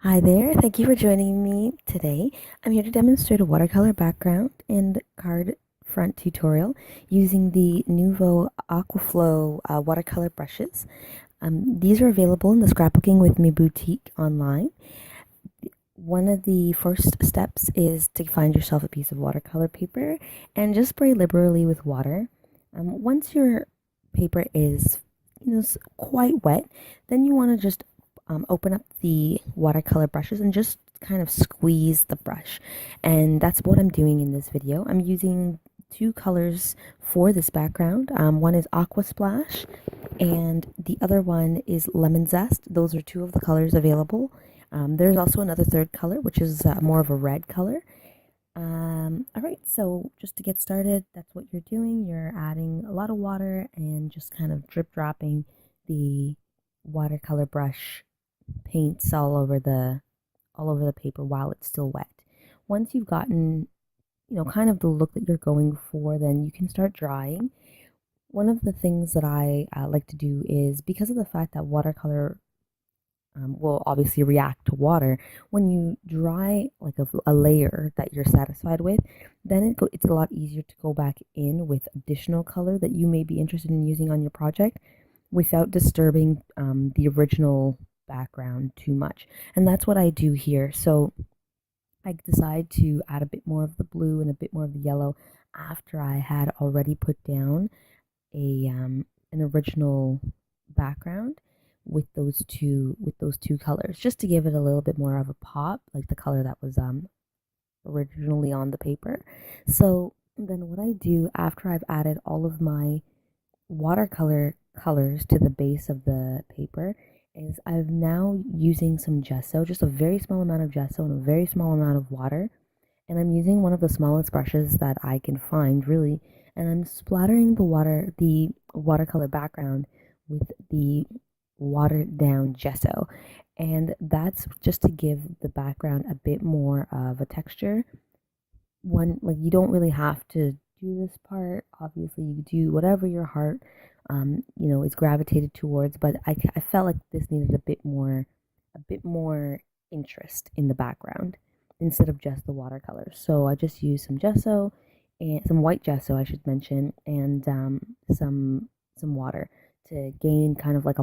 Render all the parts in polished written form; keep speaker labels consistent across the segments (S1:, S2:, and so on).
S1: Hi there, thank you for joining me today. I'm here to demonstrate a watercolor background and card front tutorial using the Nuvo Aquaflow watercolor brushes. These are available in the Scrapbooking with Me boutique online. One of the first steps is to find yourself a piece of watercolor paper and just spray liberally with water. Once your paper is quite wet, then you want to just open up the watercolor brushes and just kind of squeeze the brush. And that's what I'm doing in this video. I'm using two colors for this background. One is Aqua Splash and the other one is Lemon Zest. Those are two of the colors available. There's also another third color, which is more of a red color. All right, so just to get started, that's what you're doing. You're adding a lot of water and just kind of drip dropping the watercolor brush paints all over the paper while it's still wet. Once you've gotten, kind of the look that you're going for, then you can start drying. One of the things that I like to do is, because of the fact that watercolor will obviously react to water, when you dry like a layer that you're satisfied with, then it's a lot easier to go back in with additional color that you may be interested in using on your project without disturbing the original background too much. And that's what I do here. So I decide to add a bit more of the blue and a bit more of the yellow after I had already put down an original background with those two colors, just to give it a little bit more of a pop, like the color that was originally on the paper. So then what I do after I've added all of my watercolor colors to the base of the paper is I'm now using some gesso, just a very small amount of gesso and a very small amount of water. And I'm using one of the smallest brushes that I can find, really, and I'm splattering the watercolor background with the watered down gesso. And that's just to give the background a bit more of a texture. Like, you don't really have to do this part. Obviously, you do whatever your heart, is gravitated towards. But I felt like this needed a bit more interest in the background instead of just the watercolors. So I just used some gesso and some white gesso, I should mention, and some water to gain kind of like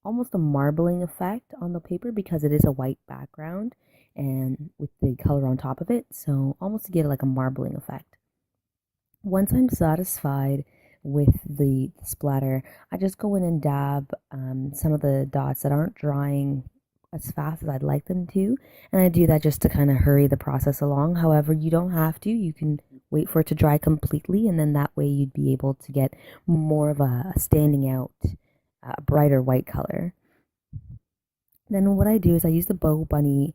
S1: almost a marbling effect on the paper because it is a white background and with the color on top of it. So almost to get like a marbling effect. Once I'm satisfied with the splatter, I just go in and dab some of the dots that aren't drying as fast as I'd like them to. And I do that just to kind of hurry the process along. However, you don't have to. You can wait for it to dry completely, and then that way you'd be able to get more of a standing out, brighter white color. Then what I do is I use the Bobunny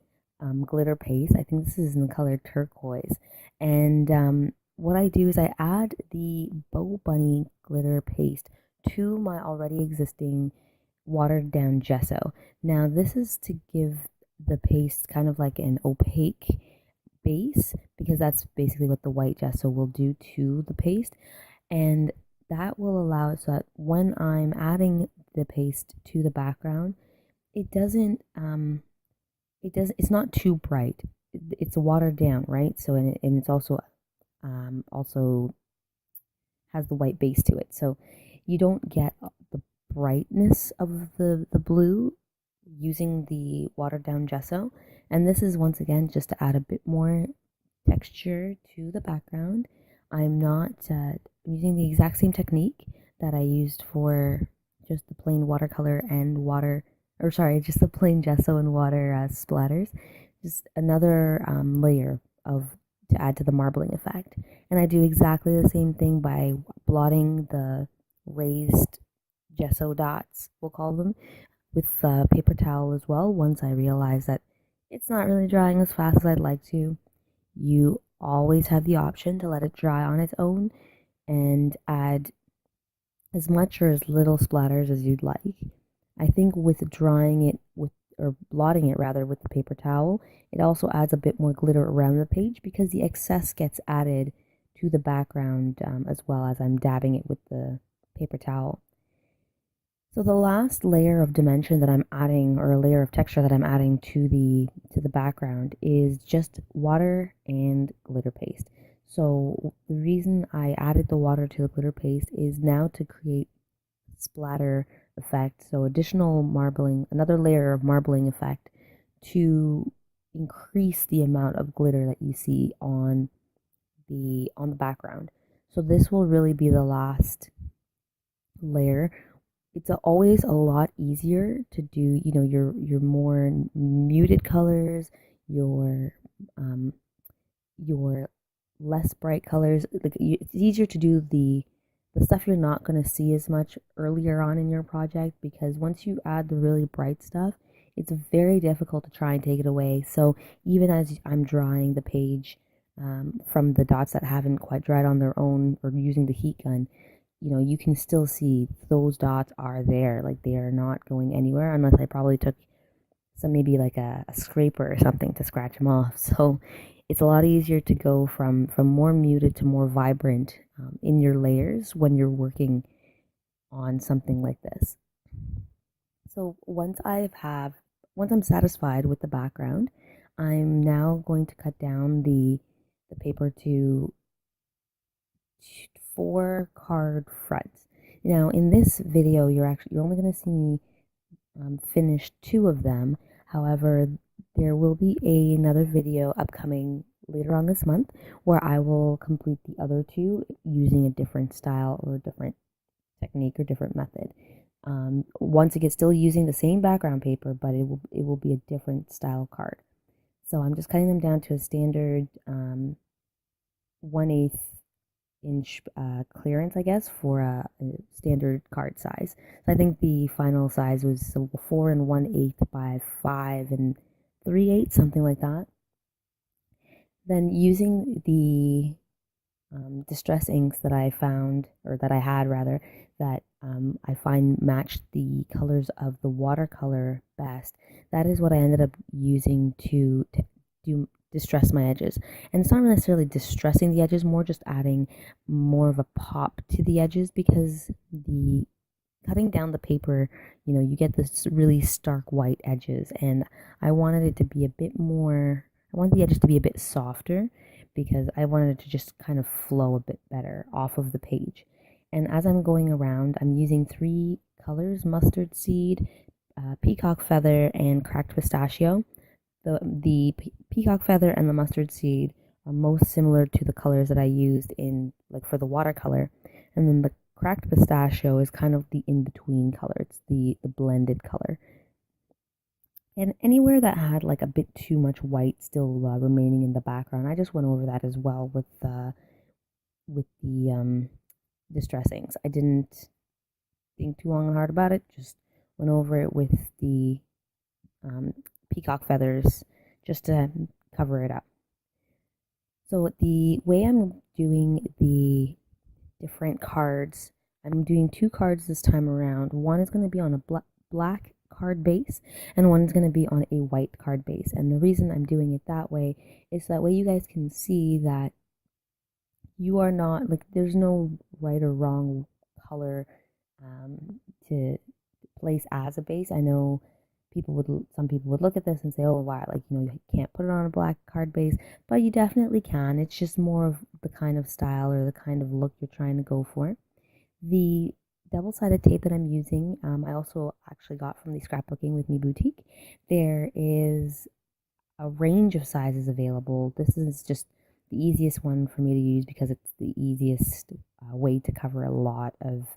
S1: glitter paste. I think this is in the color turquoise. And what I do is I add the Bobunny glitter paste to my already existing watered down gesso. Now this is to give the paste kind of like an opaque base, because that's basically what the white gesso will do to the paste. And that will allow it so that when I'm adding the paste to the background, it doesn't it's not too bright. It's watered down, right? So and it's also has the white base to it. So you don't get the brightness of the blue using the watered down gesso. And this is once again just to add a bit more texture to the background. I'm not using the exact same technique that I used for just the plain watercolor and water, or sorry, just the plain gesso and water splatters. Just another layer of to add to the marbling effect. And I do exactly the same thing by blotting the raised gesso dots, we'll call them, with a paper towel as well. Once I realize that it's not really drying as fast as I'd like to, you always have the option to let it dry on its own and add as much or as little splatters as you'd like. I think with drying it with, or blotting it rather, with the paper towel, it also adds a bit more glitter around the page because the excess gets added to the background as well as I'm dabbing it with the paper towel. So the last layer of dimension that I'm adding, or a layer of texture that I'm adding to the background, is just water and glitter paste. So the reason I added the water to the glitter paste is now to create splatter effect. So additional marbling, another layer of marbling effect to increase the amount of glitter that you see on the background. So this will really be the last layer. It's always a lot easier to do, your more muted colors, your um your less bright colors. Like it's easier to do the stuff you're not going to see as much earlier on in your project, because once you add the really bright stuff, it's very difficult to try and take it away. So even as I'm drying the page, from the dots that haven't quite dried on their own, or using the heat gun, you can still see those dots are there. Like they are not going anywhere, unless I probably took some, maybe like a scraper or something, to scratch them off. So it's a lot easier to go from more muted to more vibrant, in your layers when you're working on something like this. So once I'm satisfied with the background, I'm now going to cut down the paper to 4 card fronts. Now in this video, you're only going to see me finish 2 of them. However, there will be another video upcoming later on this month where I will complete the other 2 using a different style, or a different technique, or different method. Once again, still using the same background paper, but it will be a different style card. So I'm just cutting them down to a standard 1/8 inch clearance, I guess, for a standard card size. So I think the final size was 4 1/8 by 5 3/8, something like that. Then using the distress inks that I found, or that I had rather, that I find matched the colors of the watercolor best. That is what I ended up using to do distress my edges. And it's not necessarily distressing the edges, more just adding more of a pop to the edges, because the cutting down the paper, you get this really stark white edges, and I wanted it to be a bit more, I want the edges to be a bit softer, because I wanted it to just kind of flow a bit better off of the page. And as I'm going around, I'm using 3 colors: mustard seed, peacock feather, and cracked pistachio. The peacock feather and the mustard seed are most similar to the colors that I used in, like, for the watercolor, and then the cracked pistachio is kind of the in-between color. It's the blended color. And anywhere that had like a bit too much white still remaining in the background, I just went over that as well with the distress inks. I didn't think too long and hard about it. Just went over it with the peacock feathers, just to cover it up. So the way I'm doing the different cards, I'm doing 2 cards this time around. One is going to be on a black card base, and one is going to be on a white card base. And the reason I'm doing it that way is that way you guys can see that you are not, like, there's no right or wrong color to place as a base. I know some people would look at this and say, oh wow, like, you can't put it on a black card base, but you definitely can. It's just more of the kind of style, or the kind of look you're trying to go for. The double-sided tape that I'm using, I also actually got from the Scrapbooking with Me boutique. There is a range of sizes available. This is just the easiest one for me to use, because it's the easiest way to cover a lot of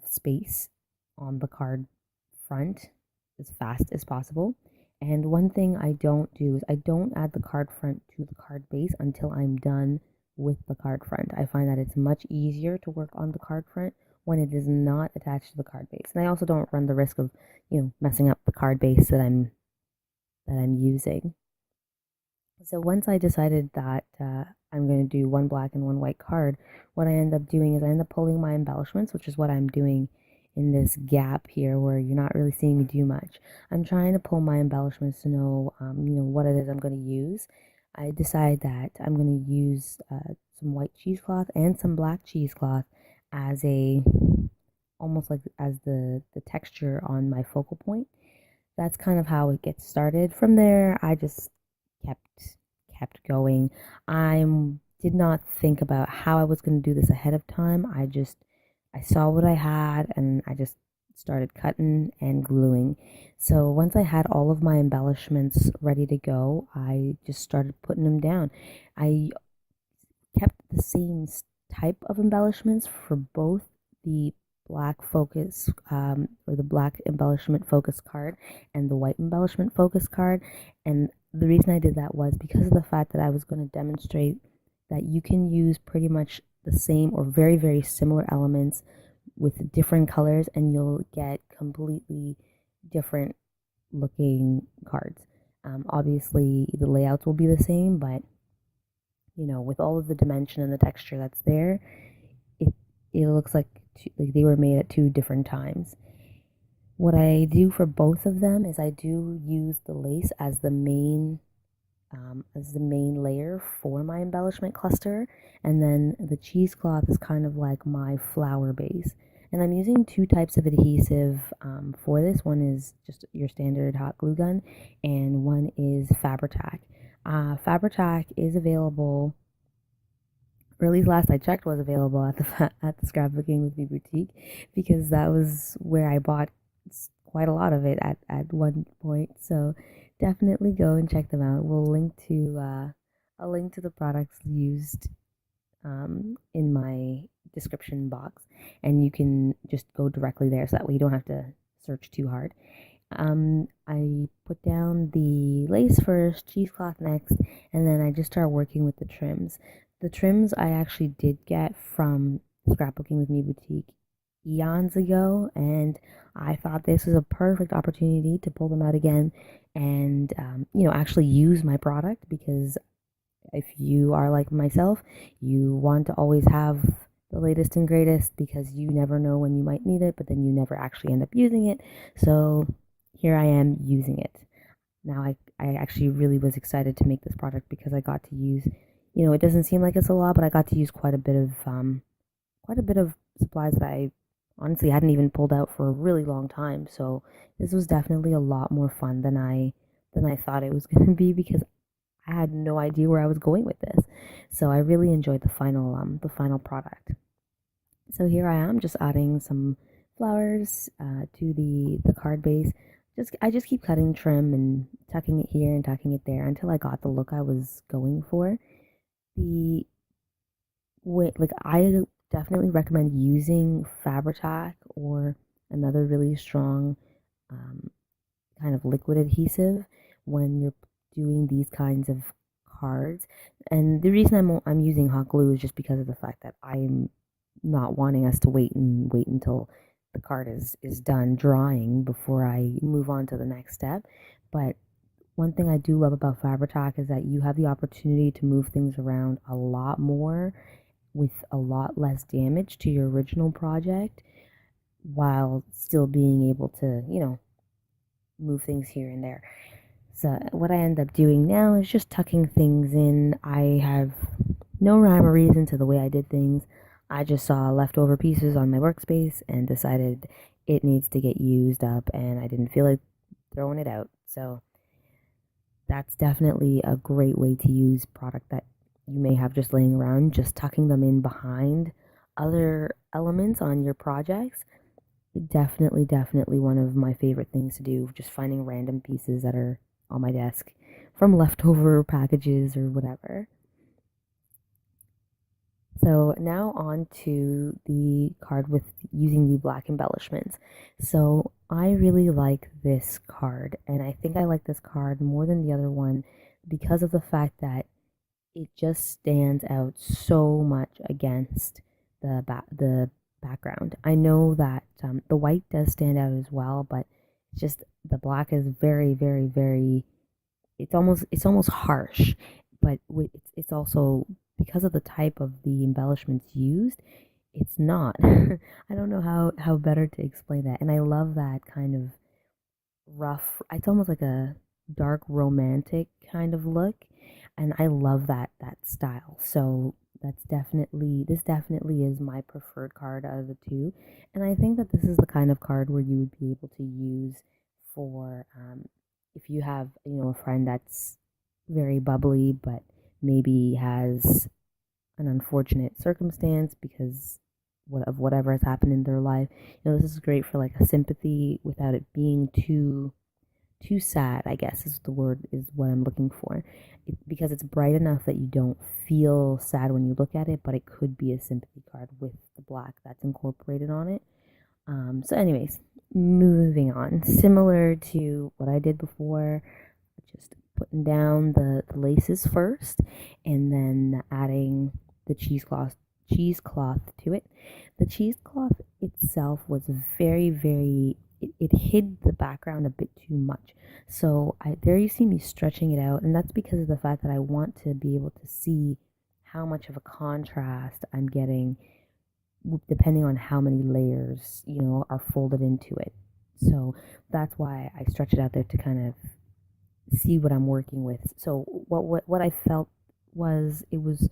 S1: space on the card front as fast as possible. And one thing I don't do is I don't add the card front to the card base until I'm done with the card front. I find that it's much easier to work on the card front when it is not attached to the card base. And I also don't run the risk of, messing up the card base that I'm using. So once I decided that I'm going to do 1 black and 1 white card, what I end up doing is I end up pulling my embellishments, which is what I'm doing in this gap here where you're not really seeing me do much. I'm trying to pull my embellishments to know, what it is I'm going to use. I decide that I'm going to use some white cheesecloth and some black cheesecloth as a almost like as the texture on my focal point. That's kind of how it gets started. From there, I just kept going. I did not think about how I was going to do this ahead of time. I saw what I had and I just started cutting and gluing. So once I had all of my embellishments ready to go, I just started putting them down. I kept the same type of embellishments for both the black focus or the black embellishment focus card and the white embellishment focus card. And the reason I did that was because of the fact that I was going to demonstrate that you can use pretty much the same or very, very similar elements with different colors and you'll get completely different looking cards. Obviously, the layouts will be the same, but with all of the dimension and the texture that's there, it looks like they were made at two different times. What I do for both of them is I do use the lace as the main layer for my embellishment cluster, and then the cheesecloth is kind of like my flower base. And I'm using two types of adhesive for this. One is just your standard hot glue gun, and one is FabriTac. FabriTac is available, or at least last I checked was available at the Scrapbooking with Me boutique, because that was where I bought quite a lot of it at one point. So definitely go and check them out. We'll link to a link to the products used in my description box, and you can just go directly there, so that way you don't have to search too hard. I put down the lace first, cheesecloth next, and then I just start working with the trims. The trims I actually did get from Scrapbooking with Me boutique eons ago, and I thought this was a perfect opportunity to pull them out again and actually use my product, because if you are like myself, you want to always have the latest and greatest, because you never know when you might need it, but then you never actually end up using it. So here I am using it. Now I actually really was excited to make this product because I got to use, it doesn't seem like it's a lot, but I got to use quite a bit of supplies that I honestly hadn't even pulled out for a really long time. So this was definitely a lot more fun than I thought it was going to be, because I had no idea where I was going with this. So I really enjoyed the final product. So here I am just adding some flowers to the card base. I just keep cutting trim and tucking it here and tucking it there until I got the look I was going for. I definitely recommend using FabriTac or another really strong kind of liquid adhesive when you're doing these kinds of cards. And the reason I'm using hot glue is just because of the fact that I'm not wanting us to wait until the card is done drying before I move on to the next step. But one thing I do love about FabriTac is that you have the opportunity to move things around a lot more with a lot less damage to your original project, while still being able to, move things here and there. So what I end up doing now is just tucking things in. I have no rhyme or reason to the way I did things. I just saw leftover pieces on my workspace and decided it needs to get used up, and I didn't feel like throwing it out. So that's definitely a great way to use product that you may have just laying around, just tucking them in behind other elements on your projects. Definitely one of my favorite things to do, just finding random pieces that are on my desk from leftover packages or whatever. So now on to the card with using the black embellishments. So I really like this card, and I think I like this card more than the other one because of the fact that it just stands out so much against the background. I know that the white does stand out as well, but just the black is very, very, very. It's almost harsh, but it's also, because of the type of the embellishments used, it's not. I don't know how better to explain that. And I love that kind of rough. It's almost like a dark romantic kind of look, and I love that style. So this definitely is my preferred card out of the two. And I think that this is the kind of card where you would be able to use for if you have, a friend that's very bubbly but maybe has an unfortunate circumstance because of whatever has happened in their life. This is great for like a sympathy without it being too sad, I guess is the word, is what I'm looking for. Because it's bright enough that you don't feel sad when you look at it, but it could be a sympathy card with the black that's incorporated on it. So anyways, moving on. Similar to what I did before, just putting down the laces first and then adding the cheesecloth to it. The cheesecloth itself was very it hid the background a bit too much. So there you see me stretching it out, and that's because of the fact that I want to be able to see how much of a contrast I'm getting depending on how many layers, are folded into it. So that's why I stretch it out there to kind of see what I'm working with. So what I felt was it was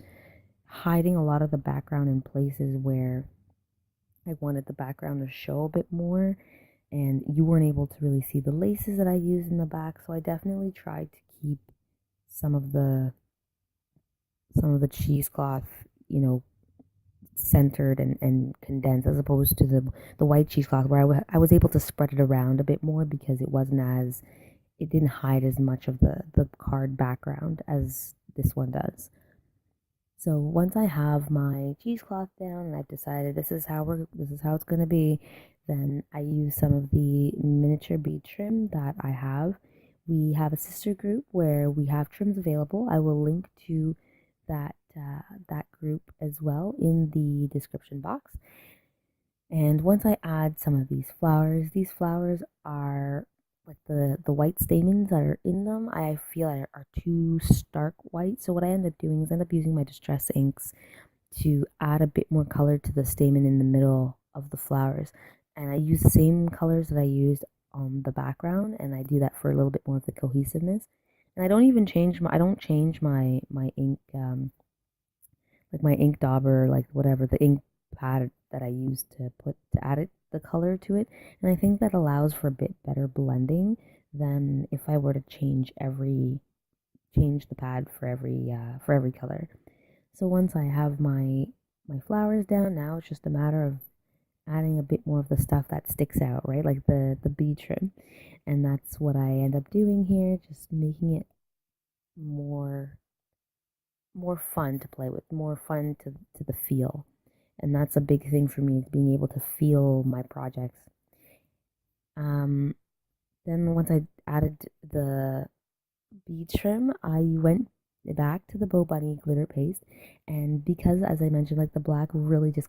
S1: hiding a lot of the background in places where I wanted the background to show a bit more, and you weren't able to really see the laces that I used in the back. So I definitely tried to keep some of the cheesecloth, centered and condensed, as opposed to the white cheesecloth where I was able to spread it around a bit more because it didn't hide as much of the card background as this one does. So once I have my cheesecloth down and I've decided this is how it's going to be, then I use some of the miniature bead trim that I have. We have a sister group where we have trims available. I will link to that group as well in the description box. And once I add some of these flowers are like the white stamens that are in them, I feel are too stark white. So what I end up doing is using my Distress inks to add a bit more color to the stamen in the middle of the flowers. And I use the same colors that I used on the background, and I do that for a little bit more of the cohesiveness. And I don't even change my ink, like my ink dauber, like whatever, the ink pad that I use to add the color to it. And I think that allows for a bit better blending than if I were to change the pad for every color. So once I have my flowers down, now it's just a matter of adding a bit more of the stuff that sticks out, right? Like the bead trim. And that's what I end up doing here, just making it more fun to play with, more fun to the feel. And that's a big thing for me, is being able to feel my projects. Then once I added the bead trim, I went back to the Bobunny glitter paste, and because, as I mentioned, like the black really just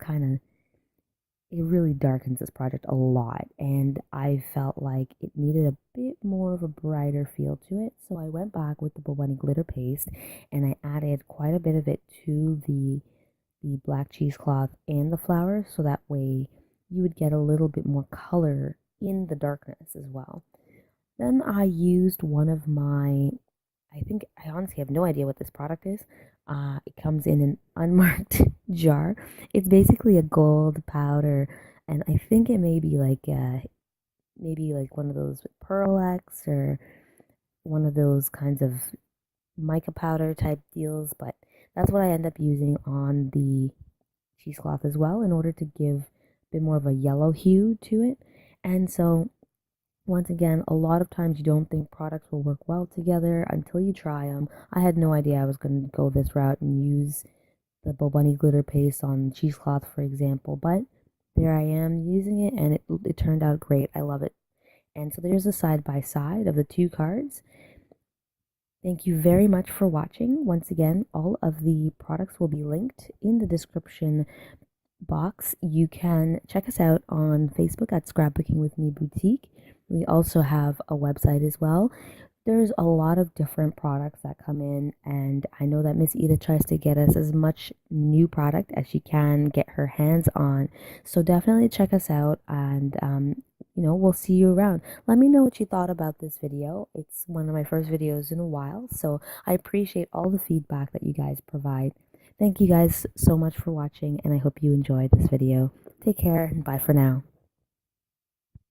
S1: it really darkens this project a lot, and I felt like it needed a bit more of a brighter feel to it. So I went back with the Bobunny glitter paste, and I added quite a bit of it to the black cheesecloth and the flowers, so that way you would get a little bit more color in the darkness as well. Then I used one of my, I honestly have no idea what this product is. It comes in an unmarked jar. It's basically a gold powder, and I think it may be like maybe like one of those with Pearl X or one of those kinds of mica powder type deals, but that's what I end up using on the cheesecloth as well, in order to give a bit more of a yellow hue to it. And so once again, a lot of times you don't think products will work well together until you try them. I had no idea I was going to go this route and use the Bobunny glitter paste on cheesecloth, for example, but there I am using it, and it turned out great. I love it. And so there's a side by side of the two cards. Thank you very much for watching. Once again, all of the products will be linked in the description box. You can check us out on Facebook at Scrapbooking with Me Boutique. We also have a website as well. There's a lot of different products that come in, and I know that Miss Edith tries to get us as much new product as she can get her hands on. So definitely check us out, and we'll see you around. Let me know what you thought about this video. It's one of my first videos in a while, so I appreciate all the feedback that you guys provide. Thank you guys so much for watching, and I hope you enjoyed this video. Take care, and bye for now.